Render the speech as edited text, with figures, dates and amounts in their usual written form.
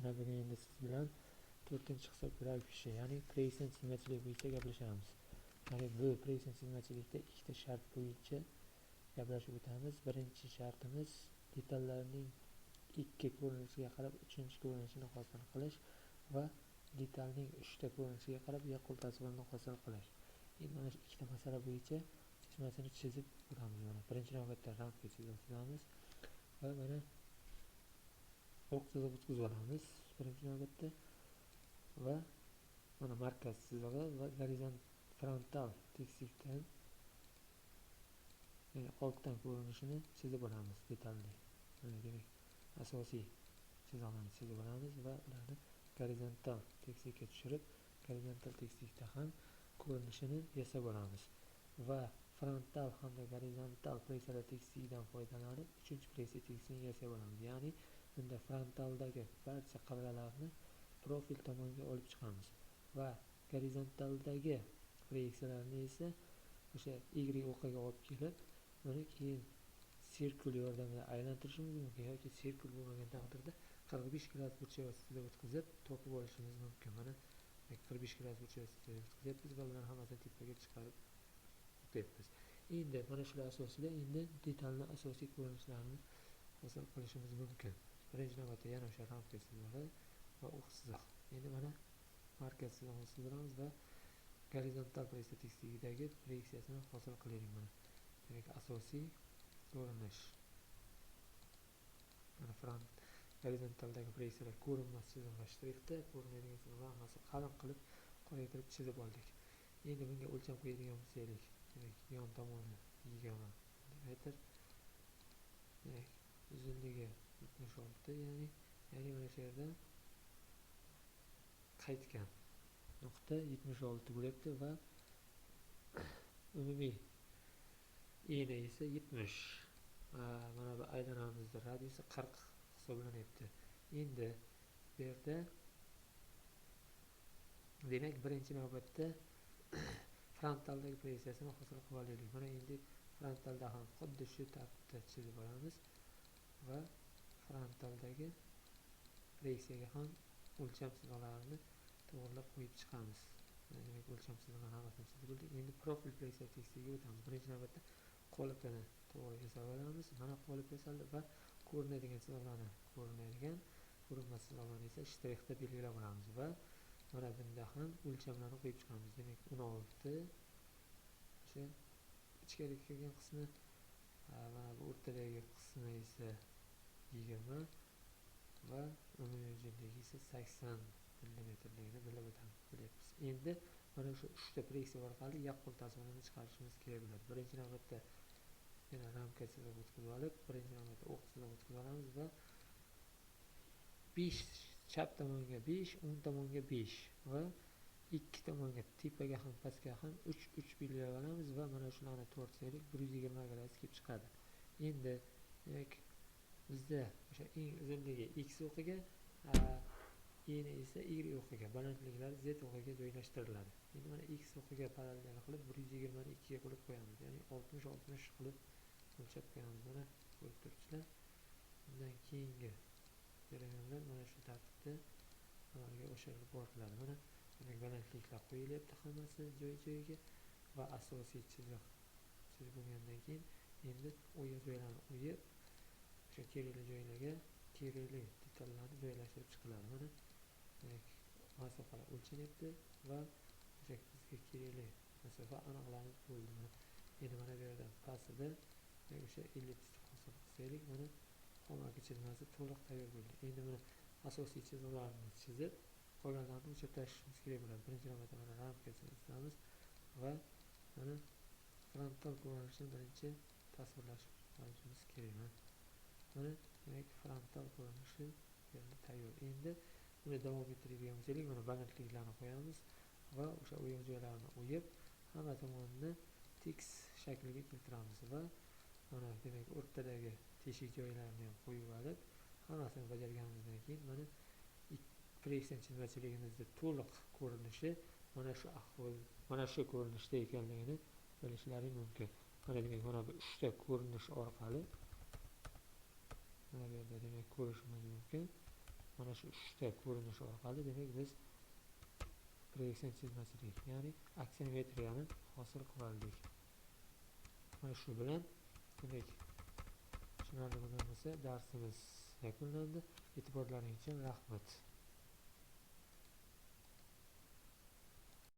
Mana bugun endi siz bilan 4-hisob grafik ishi, ya'ni president chizmachilik bo'yicha gaplashamiz. Ya'ni bu president chizmachilikda ikkita shart bo'yicha gaplashib o'tamiz. Birinchi shartimiz detallarning ikki ko'rinishiga qarab uchinchi ko'rinishini hosil qilish va detalning uchta ko'rinishiga qarab yaqqol tasvirini hosil qilish. Endi mana shu ikkita masala bo'yicha chizmasini chizib o'tamiz. Mana birinchi navbatda ramka chizamiz va mana o'q chizib o'tkazib olamiz birinchi navbatda va mana markaz chizig'i va gorizont frontal tekislikdan oltdan ko'rinishini chizib olamiz detalli. Demak asosiy chiziqlarni chizib olamiz va ularni gorizontal tekislikka tushirib, gorizontal tekislikda ham ko'rinishini yasab olamiz va frontal hamda gorizontal presalar tekisligidan foydalanib uchinchi preslar tekisligini yasab olamiz. Ya'ni bunda frontaldagi barcha qirralarni profil tomonga olib chiqamiz va gorizontaldagi proyeksiyalarni esa o'sha y o'qiga olib kelib, uni keyin sirkul yordamida aylantirishimiz mumkin yoki sirkul bo'lmagan taqdirda 45 gradus burchak ostida o'tkazib topib olishimiz mumkin. Mana 45 gradus burchak ostida o'tkazyapmiz va ularni hammasini tepaga chiqarib o'tyapmiz. Endi mana shular asosida endi detalni asosiy ko'rinishlarini hosil qilishimiz mumkin. Birinchi navbatda yana o'sha ramka chizig'i va o'q chiziq. Endi mana markaz chizig'ini chizamiz va gorizontal preslar tekisligidagi proyeksiyasini hosil qilaylik. Mana demak asosiy ko'rinish. Mana front gorizontaldagi proyeksiyalar ko'rinmas chizig'lar shtrixda, ko'rinadigan chizig'lar hammasi qalin qilib qoraytirib chizib oldik. Endi bunga o'lcham qo'yadigan bo'lsak, demak yon tomoni 20 mm, demak uzunligi 76, ya'ni mana shu yerda qaytgan nuqta 76 bo'lyapti va umumiy eni esa 70. Mana bu aylanamizda radiusi 40 hisoblanyapti. Endi bu yerda demak birinchi navbatda frontaldagi proyeksiyasini hosil qilib olaylik. Mana endi frontalda ham xuddi shu tartibda chizib olamiz va frontaldagi proyeksiyaga ham o'lcham chizig'larini to'g'rilab qo'yib chiqamiz. Demak o'lcham chizig'larni hammasini chizib oldik. Endi profil proyeksiya tekisligiga o'tamiz. Birinchi navbatda qolipini to'g'ri yasab olamiz. Mana qolip yasaldi va ko'rinadigan chizig'larni ko'rinmas chizig'larni esa shtrixda belgilab olamiz va mana bunda ham o'lchamlarni qo'yib chiqamiz. Demak 16, o'sha ichkariga kirgan qismi, mana bu o'rtadagi qismi esa 20 va umumiy uzunligi esa 80 mm-ligini bilib o'tyapmiz. Endi mana shu 3 ta proyeksiya orqali yaqqol tasvirini chiqarishimiz kerak bo'ladi. Birinchi navbatda yana ramka chizib o'tkazib olib, birinchi navbatda o'q chizib o'tkazib olamiz va 5 chap tomonga 5, o'ng tomonga 5 va ikki tomonga tepaga ham pastga ham 3 belgilab olamiz va mana shularni to'g'ritsak 120 gradus kelib chiqadi. Endi demak bizda o'sha eng uzunligi x o'qiga, eni esa y o'qiga, balandliklari z o'qiga joylashtiriladi. Endi mana x o'qiga parallel qilib 120 ni 2 ga bo'lib qo'yamiz. Ya'ni 60 qilib o'lchab qo'yamiz. Mana ko'rib turibsizlar. Undan keyingi jarayonlar mana shu tartibda amalga oshirib boriladi. Mana demak balandliklar qo'yilyapti hammasi joy-joyiga va asosiy chiziq chizib bo'lgandan keyin endi o'yin joylarini o'yib o'sha kerakli joylarga kerakli detallarni joylashtirib chiqiladi. Mana demak masofalar o'lchanyapti va o'sha bizga kerakli masofa aniqlanib bo'ldi. Endi mana bu yerda pastida o'sha elliptik hosil qilsak, mana xomaki chizmasi to'liq tayyor bo'ldi. Endi mana asosiy chiziqlarni chizib qolganlarni o'chirib tashlashimiz kerak bo'ladi. Birinchi navbatda mana ramka chizamiz va mana frontal ko'rinishni birinchi tasvirlashimiz kerak. Mana demak frontal ko'rinishi tayyor. Endi buni davom ettiradigan bo'lsak, mana balandliklarni qo'yamiz va o'sha o'yin joylarini o'yib hamma tomonini tekis shakliga keltiramiz va mana demak o'rtadagi teshik joylarini ham qo'yib olib, hammasini bajarganimizdan keyin mana proyeksiya chizmachiligimizda to'liq ko'rinishi mana shu ko'rinishda ekanligini bilishlari mumkin. Mana demak mana bu 3 ta ko'rinish orqali mana bu yerda demak ko'rishimiz mumkin. mana shu 3 ta ko'rinish orqali demak biz proyeksion chizmachilik, ya'ni aksiyometriyani hosil qildik. Mana shu bilan demak tushunarli bo'lgan bo'lsa darsimiz yakunlandi. E'tiborlaringiz uchun rahmat.